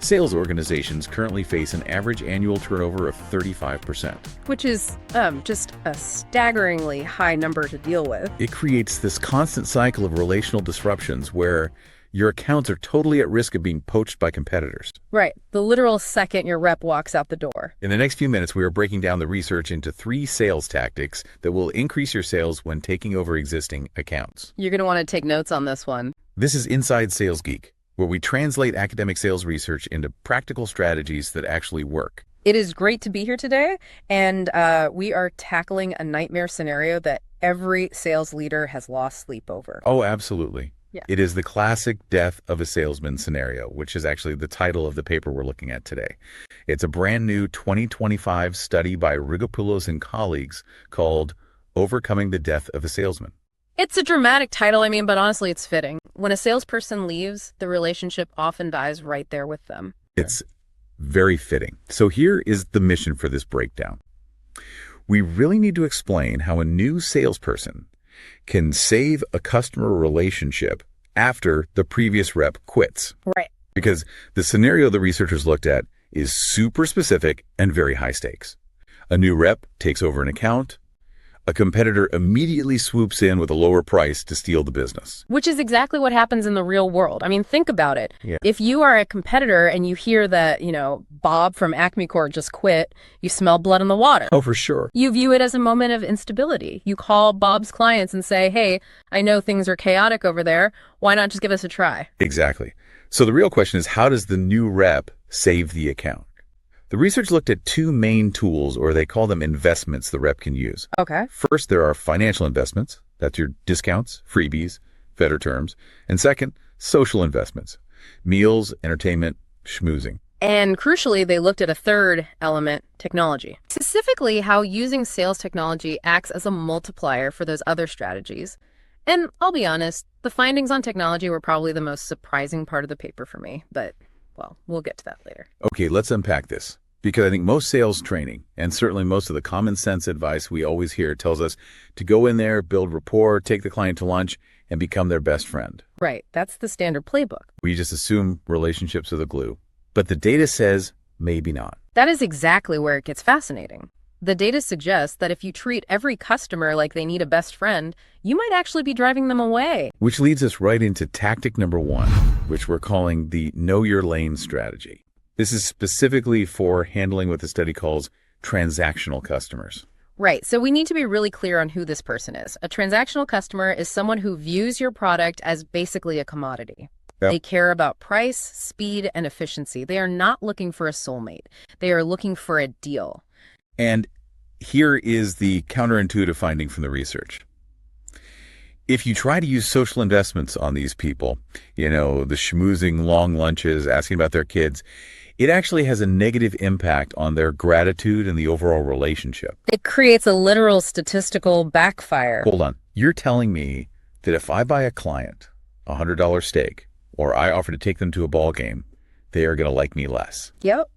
Sales organizations currently face an average annual turnover of 35%. Which is just a staggeringly high number to deal with. It creates this constant cycle of relational disruptions where your accounts are totally at risk of being poached by competitors. Right. The literal second your rep walks out the door. In the next few minutes, we are breaking down the research into 3 sales tactics that will increase your sales when taking over existing accounts. You're going to want to take notes on this one. This is Inside Sales Geek, where we translate academic sales research into practical strategies that actually work. It is great to be here today, and we are tackling a nightmare scenario that every sales leader has lost sleep over. Oh, absolutely. Yeah. It is the classic death of a salesman scenario, which is actually the title of the paper we're looking at today. It's a brand new 2025 study by Rigopoulos and colleagues called Overcoming the Death of a Salesman. It's a dramatic title, but honestly, it's fitting. When a salesperson leaves, the relationship often dies right there with them. It's very fitting. So here is the mission for this breakdown. We really need to explain how a new salesperson can save a customer relationship after the previous rep quits. Right. Because the scenario the researchers looked at is super specific and very high stakes. A new rep takes over an account. A competitor immediately swoops in with a lower price to steal the business. Which is exactly what happens in the real world. Think about it. Yeah. If you are a competitor and you hear that, Bob from Acme Corp just quit, you smell blood in the water. Oh, for sure. You view it as a moment of instability. You call Bob's clients and say, hey, I know things are chaotic over there. Why not just give us a try? Exactly. So the real question is, how does the new rep save the account? The research looked at 2 main tools, or they call them investments, the rep can use. Okay. First, there are financial investments. That's your discounts, freebies, better terms. And second, social investments, meals, entertainment, schmoozing. And crucially, they looked at a third element, technology. Specifically, how using sales technology acts as a multiplier for those other strategies. And I'll be honest, the findings on technology were probably the most surprising part of the paper for me, but well, we'll get to that later. Okay, let's unpack this. Because I think most sales training, and certainly most of the common sense advice we always hear, tells us to go in there, build rapport, take the client to lunch, and become their best friend. Right. That's the standard playbook. We just assume relationships are the glue. But the data says maybe not. That is exactly where it gets fascinating. The data suggests that if you treat every customer like they need a best friend, you might actually be driving them away. Which leads us right into tactic number 1, which we're calling the know your lane strategy. This is specifically for handling what the study calls transactional customers. Right. So we need to be really clear on who this person is. A transactional customer is someone who views your product as basically a commodity. Yep. They care about price, speed, and efficiency. They are not looking for a soulmate. They are looking for a deal. And here is the counterintuitive finding from the research. If you try to use social investments on these people, the schmoozing long lunches, asking about their kids, it actually has a negative impact on their gratitude and the overall relationship. It creates a literal statistical backfire. Hold on. You're telling me that if I buy a client a $100 steak, or I offer to take them to a ball game, they are going to like me less. Yep.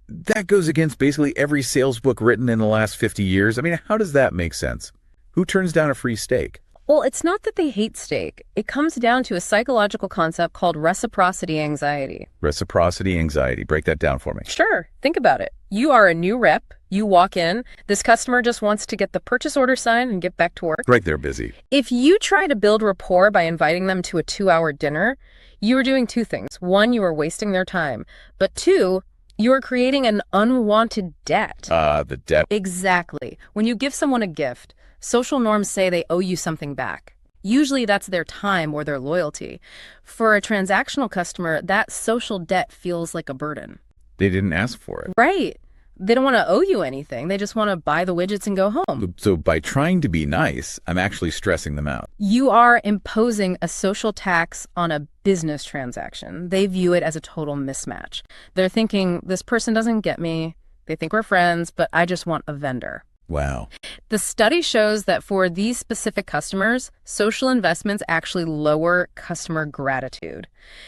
That goes against basically every sales book written in the last 50 years. How does that make sense? Who turns down a free steak? Well, it's not that they hate steak. It comes down to a psychological concept called reciprocity anxiety. Reciprocity anxiety. Break that down for me. Sure. Think about it. You are a new rep. You walk in. This customer just wants to get the purchase order signed and get back to work. Right, they're busy. If you try to build rapport by inviting them to a 2-hour dinner, you are doing 2 things. 1, you are wasting their time. But 2, you are creating an unwanted debt. The debt. Exactly. When you give someone a gift, social norms say they owe you something back. Usually that's their time or their loyalty. For a transactional customer, that social debt feels like a burden. They didn't ask for it. Right. They don't want to owe you anything. They just want to buy the widgets and go home. So by trying to be nice, I'm actually stressing them out. You are imposing a social tax on a business transaction. They view it as a total mismatch. They're thinking, this person doesn't get me. They think we're friends, but I just want a vendor. Wow. The study shows that for these specific customers, social investments actually lower customer gratitude.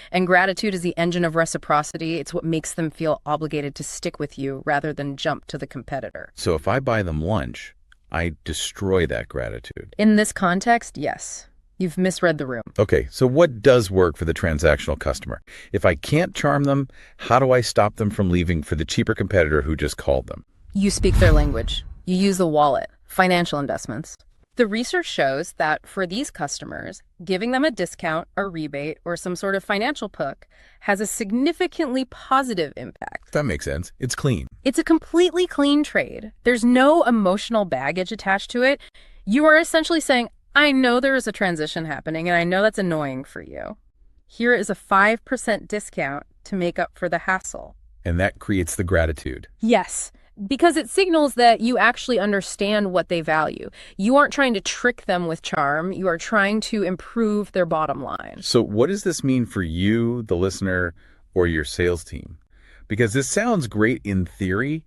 And gratitude is the engine of reciprocity. It's what makes them feel obligated to stick with you rather than jump to the competitor. So if I buy them lunch, I destroy that gratitude. In this context, yes. You've misread the room. Okay, so what does work for the transactional customer? If I can't charm them, how do I stop them from leaving for the cheaper competitor who just called them? You speak their language. You use the wallet, financial investments. The research shows that for these customers, giving them a discount, a rebate, or some sort of financial hook has a significantly positive impact. That makes sense. It's clean. It's a completely clean trade. There's no emotional baggage attached to it. You are essentially saying, I know there is a transition happening, and I know that's annoying for you. Here is a 5% discount to make up for the hassle. And that creates the gratitude. Yes, because it signals that you actually understand what they value. You aren't trying to trick them with charm. You are trying to improve their bottom line. So what does this mean for you, the listener, or your sales team? Because this sounds great in theory,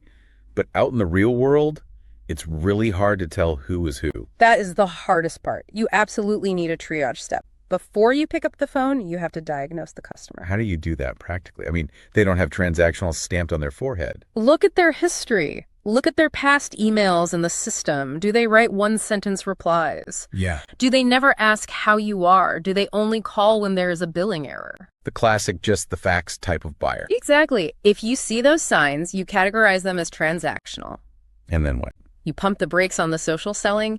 but out in the real world, it's really hard to tell who is who. That is the hardest part. You absolutely need a triage step. Before you pick up the phone, you have to diagnose the customer. How do you do that practically? I mean, they don't have transactional stamped on their forehead. Look at their history. Look at their past emails in the system. Do they write one-sentence replies? Yeah. Do they never ask how you are? Do they only call when there is a billing error? The classic just the facts type of buyer. Exactly. If you see those signs, you categorize them as transactional. And then what? You pump the brakes on the social selling.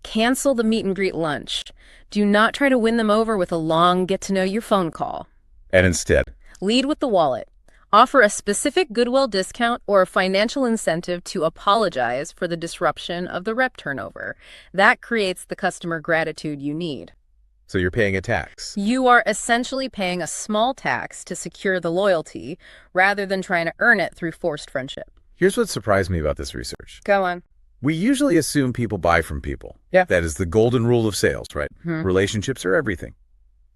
Cancel the meet and greet lunch. Do not try to win them over with a long get-to-know-you phone call. And instead, lead with the wallet. Offer a specific goodwill discount or a financial incentive to apologize for the disruption of the rep turnover. That creates the customer gratitude you need. So you're paying a tax. You are essentially paying a small tax to secure the loyalty rather than trying to earn it through forced friendship. Here's what surprised me about this research. Go on. We usually assume people buy from people. Yeah. That is the golden rule of sales, right? Relationships are everything.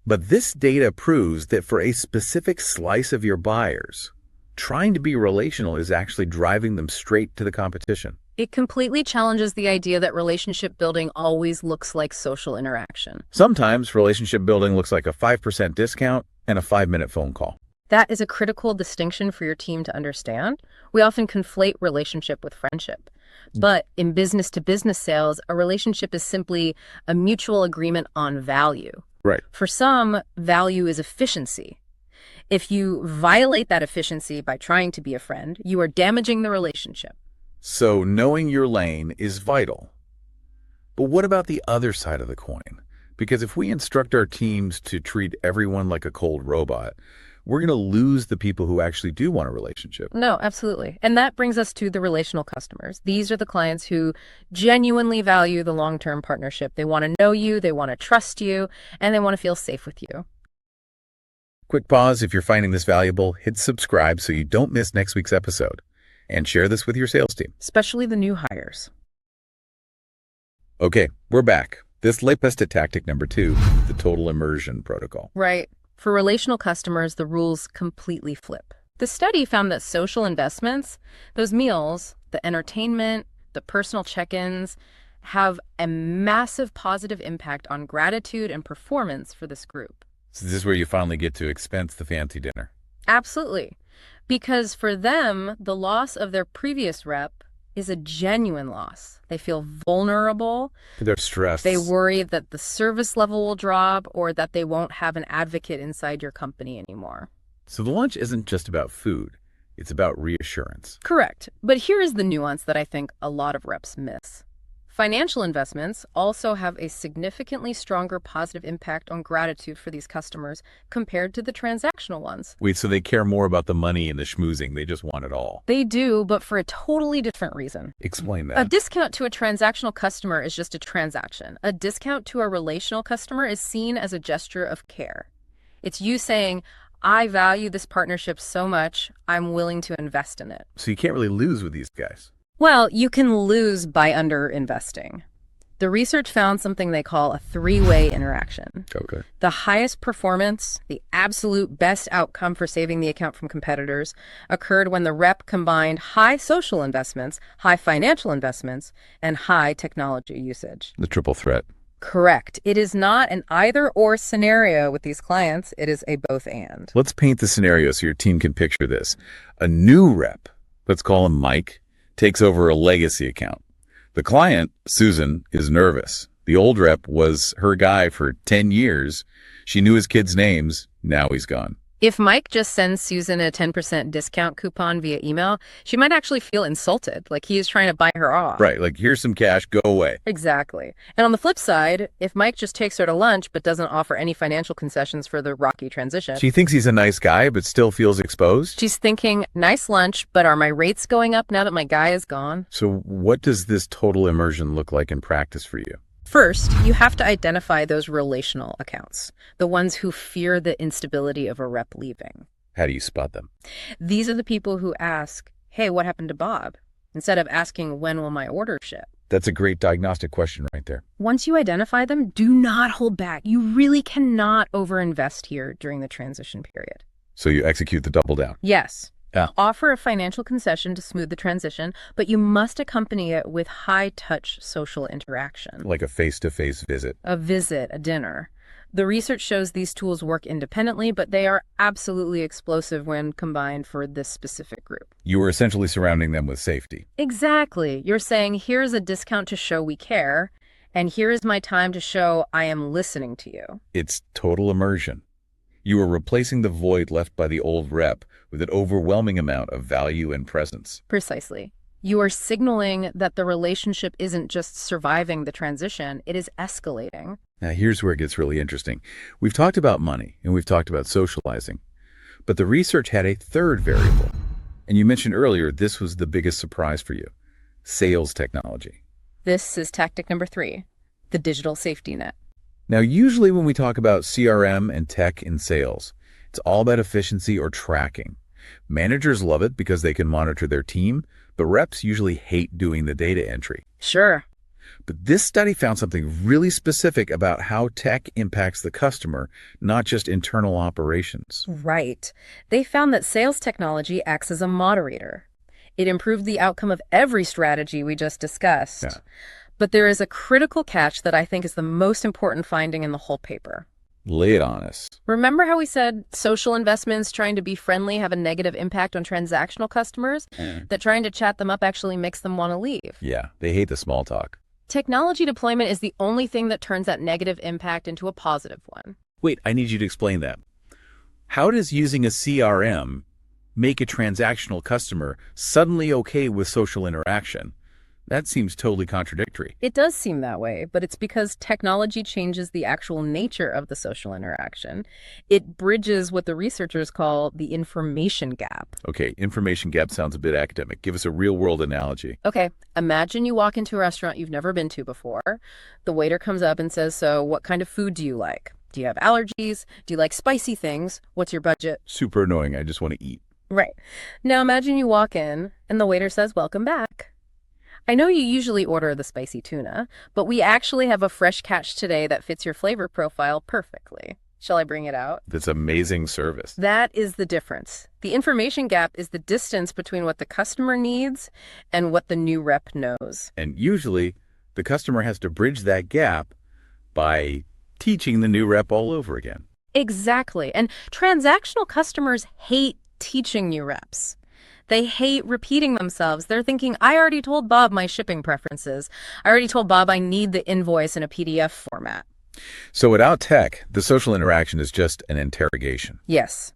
But this data proves that for a specific slice of your buyers, trying to be relational is actually driving them straight to the competition. It completely challenges the idea that relationship building always looks like social interaction. Sometimes relationship building looks like a 5% discount and a 5-minute phone call. That is a critical distinction for your team to understand. We often conflate relationship with friendship. But in business-to-business sales, a relationship is simply a mutual agreement on value. Right. For some, value is efficiency. If you violate that efficiency by trying to be a friend, you are damaging the relationship. So knowing your lane is vital. But what about the other side of the coin? Because if we instruct our teams to treat everyone like a cold robot, we're going to lose the people who actually do want a relationship. No, absolutely. And that brings us to the relational customers. These are the clients who genuinely value the long-term partnership. They want to know you, they want to trust you, and they want to feel safe with you. Quick pause. If you're finding this valuable, hit subscribe so you don't miss next week's episode. And share this with your sales team. Especially the new hires. Okay, we're back. This led us to tactic number 2, the total immersion protocol. Right. For relational customers, the rules completely flip. The study found that social investments, those meals, the entertainment, the personal check-ins, have a massive positive impact on gratitude and performance for this group. So this is where you finally get to expense the fancy dinner. Absolutely. Because for them, the loss of their previous rep is a genuine loss. They feel vulnerable. They're stressed. They worry that the service level will drop or that they won't have an advocate inside your company anymore. So the lunch isn't just about food. It's about reassurance. Correct. But here is the nuance that I think a lot of reps miss. Financial investments also have a significantly stronger positive impact on gratitude for these customers compared to the transactional ones. Wait, so they care more about the money and the schmoozing. They just want it all. They do, but for a totally different reason. Explain that. A discount to a transactional customer is just a transaction. A discount to a relational customer is seen as a gesture of care. It's you saying, I value this partnership so much, I'm willing to invest in it. So you can't really lose with these guys. Well, you can lose by underinvesting. The research found something they call a three-way interaction. Okay. The highest performance, the absolute best outcome for saving the account from competitors, occurred when the rep combined high social investments, high financial investments, and high technology usage. The triple threat. Correct. It is not an either-or scenario with these clients. It is a both-and. Let's paint the scenario so your team can picture this. A new rep, let's call him Mike, takes over a legacy account. The client, Susan, is nervous. The old rep was her guy for 10 years. She knew his kids' names. Now he's gone. If Mike just sends Susan a 10% discount coupon via email, she might actually feel insulted, like he is trying to buy her off. Right, like, here's some cash, go away. Exactly. And on the flip side, if Mike just takes her to lunch but doesn't offer any financial concessions for the rocky transition, She thinks he's a nice guy, but still feels exposed. she's thinking, nice lunch, but are my rates going up now that my guy is gone? So what does this total immersion look like in practice for you? First, you have to identify those relational accounts, the ones who fear the instability of a rep leaving. How do you spot them? These are the people who ask, hey, what happened to Bob? Instead of asking, when will my order ship? That's a great diagnostic question right there. Once you identify them, do not hold back. You really cannot overinvest here during the transition period. So you execute the double down. Yes. Yeah. Offer a financial concession to smooth the transition, but you must accompany it with high-touch social interaction. Like a face-to-face visit. A visit, a dinner. The research shows these tools work independently, but they are absolutely explosive when combined for this specific group. You are essentially surrounding them with safety. Exactly. You're saying, here's a discount to show we care, and here is my time to show I am listening to you. It's total immersion. You are replacing the void left by the old rep with an overwhelming amount of value and presence. Precisely. You are signaling that the relationship isn't just surviving the transition, it is escalating. Now, here's where it gets really interesting. We've talked about money and we've talked about socializing, but the research had a third variable. And you mentioned earlier, this was the biggest surprise for you: sales technology. This is tactic number 3, the digital safety net. Now, usually when we talk about CRM and tech in sales, it's all about efficiency or tracking. Managers love it because they can monitor their team, but reps usually hate doing the data entry. Sure. But this study found something really specific about how tech impacts the customer, not just internal operations. Right. They found that sales technology acts as a moderator. It improved the outcome of every strategy we just discussed. Yeah. But there is a critical catch that I think is the most important finding in the whole paper. Lay it on us. Remember how we said social investments trying to be friendly have a negative impact on transactional customers? That trying to chat them up actually makes them want to leave. Yeah, they hate the small talk. Technology deployment is the only thing that turns that negative impact into a positive one. Wait, I need you to explain that. How does using a CRM make a transactional customer suddenly okay with social interaction? That seems totally contradictory. It does seem that way, but it's because technology changes the actual nature of the social interaction. It bridges what the researchers call the information gap. Okay, information gap sounds a bit academic. Give us a real-world analogy. Okay, imagine you walk into a restaurant you've never been to before. The waiter comes up and says, so what kind of food do you like? Do you have allergies? Do you like spicy things? What's your budget? Super annoying. I just want to eat. Right. Now imagine you walk in and the waiter says, welcome back. I know you usually order the spicy tuna, but we actually have a fresh catch today that fits your flavor profile perfectly. Shall I bring it out? That's amazing service. That is the difference. The information gap is the distance between what the customer needs and what the new rep knows. And usually, the customer has to bridge that gap by teaching the new rep all over again. Exactly. And transactional customers hate teaching new reps. They hate repeating themselves. They're thinking, I already told Bob my shipping preferences. I already told Bob I need the invoice in a PDF format. So without tech, the social interaction is just an interrogation. Yes.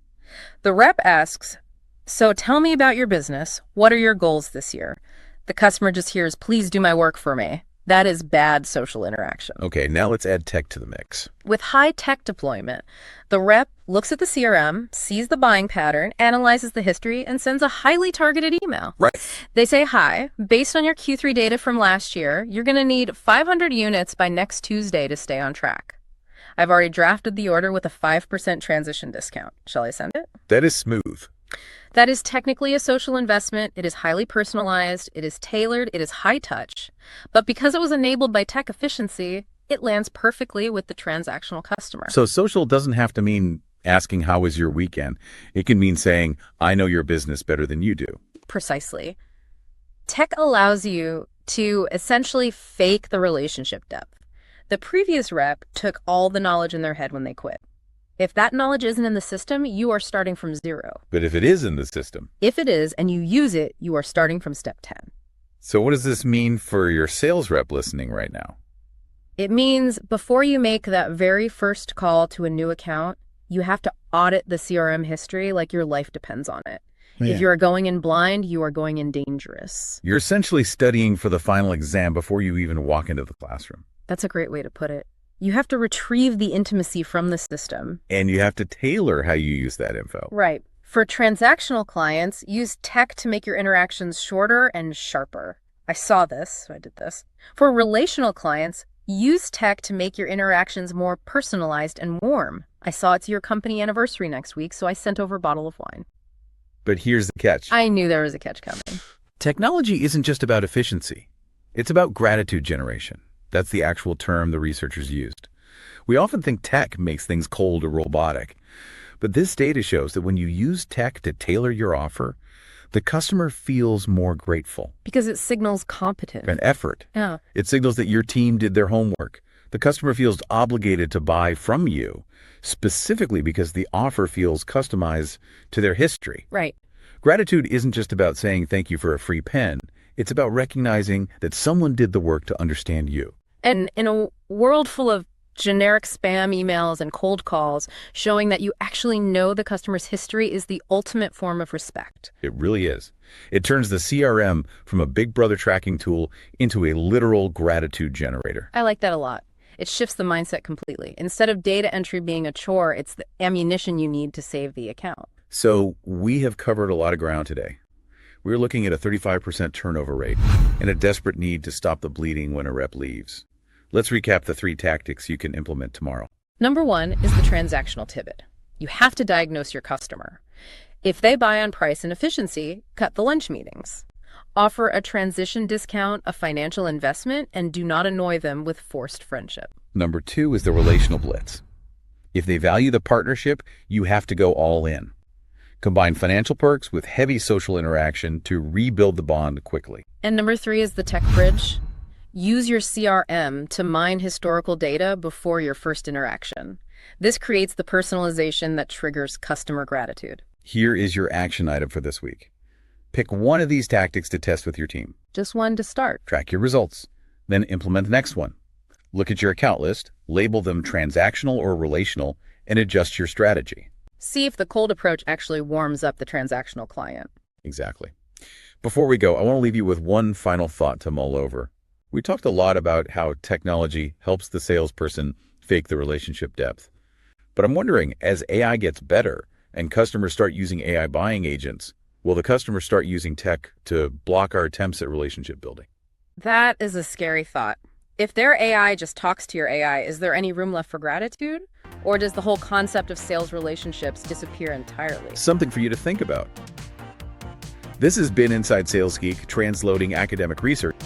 The rep asks, so tell me about your business. What are your goals this year? The customer just hears, please do my work for me. That is bad social interaction. Okay, now let's add tech to the mix. With high-tech deployment, the rep looks at the CRM, sees the buying pattern, analyzes the history, and sends a highly targeted email. Right. They say, hi, based on your Q3 data from last year, you're going to need 500 units by next Tuesday to stay on track. I've already drafted the order with a 5% transition discount. Shall I send it? That is smooth. That is technically a social investment. It is highly personalized. It is tailored. It is high touch. But because it was enabled by tech efficiency, it lands perfectly with the transactional customer. So social doesn't have to mean asking, how was your weekend? It can mean saying, I know your business better than you do. Precisely. Tech allows you to essentially fake the relationship depth. The previous rep took all the knowledge in their head when they quit. If that knowledge isn't in the system, you are starting from zero. But if it is in the system? If it is, and you use it, you are starting from step 10. So what does this mean for your sales rep listening right now? It means before you make that very first call to a new account, you have to audit the CRM history like your life depends on it. Yeah. If you are going in blind, you are going in dangerous. You're essentially studying for the final exam before you even walk into the classroom. That's a great way to put it. You have to retrieve the intimacy from the system. And you have to tailor how you use that info. Right. For transactional clients, use tech to make your interactions shorter and sharper. I saw this, so I did this. For relational clients, use tech to make your interactions more personalized and warm. I saw it's your company anniversary next week, so I sent over a bottle of wine. But here's the catch. I knew there was a catch coming. Technology isn't just about efficiency. It's about gratitude generation. That's the actual term the researchers used. We often think tech makes things cold or robotic. But this data shows that when you use tech to tailor your offer, the customer feels more grateful. Because it signals competence. And effort. Yeah. It signals that your team did their homework. The customer feels obligated to buy from you, specifically because the offer feels customized to their history. Right. Gratitude isn't just about saying thank you for a free pen. It's about recognizing that someone did the work to understand you. And in a world full of generic spam emails and cold calls, showing that you actually know the customer's history is the ultimate form of respect. It really is. It turns the CRM from a big brother tracking tool into a literal gratitude generator. I like that a lot. It shifts the mindset completely. Instead of data entry being a chore, it's the ammunition you need to save the account. So we have covered a lot of ground today. We're looking at a 35% turnover rate and a desperate need to stop the bleeding when a rep leaves. Let's recap the 3 tactics you can implement tomorrow. Number 1 is the transactional pivot. You have to diagnose your customer. If they buy on price and efficiency, cut the lunch meetings. Offer a transition discount, a financial investment, and do not annoy them with forced friendship. Number 2 is the relational blitz. If they value the partnership, you have to go all in. Combine financial perks with heavy social interaction to rebuild the bond quickly. And number 3 is the tech bridge. Use your CRM to mine historical data before your first interaction. This creates the personalization that triggers customer gratitude. Here is your action item for this week. Pick one of these tactics to test with your team. Just one to start. Track your results. Then implement the next one. Look at your account list, label them transactional or relational, and adjust your strategy. See if the cold approach actually warms up the transactional client. Exactly. Before we go, I want to leave you with one final thought to mull over. We talked a lot about how technology helps the salesperson fake the relationship depth. But I'm wondering, as AI gets better and customers start using AI buying agents, will the customers start using tech to block our attempts at relationship building? That is a scary thought. If their AI just talks to your AI, is there any room left for gratitude? Or does the whole concept of sales relationships disappear entirely? Something for you to think about. This has been Inside Sales Geek, transloading academic research.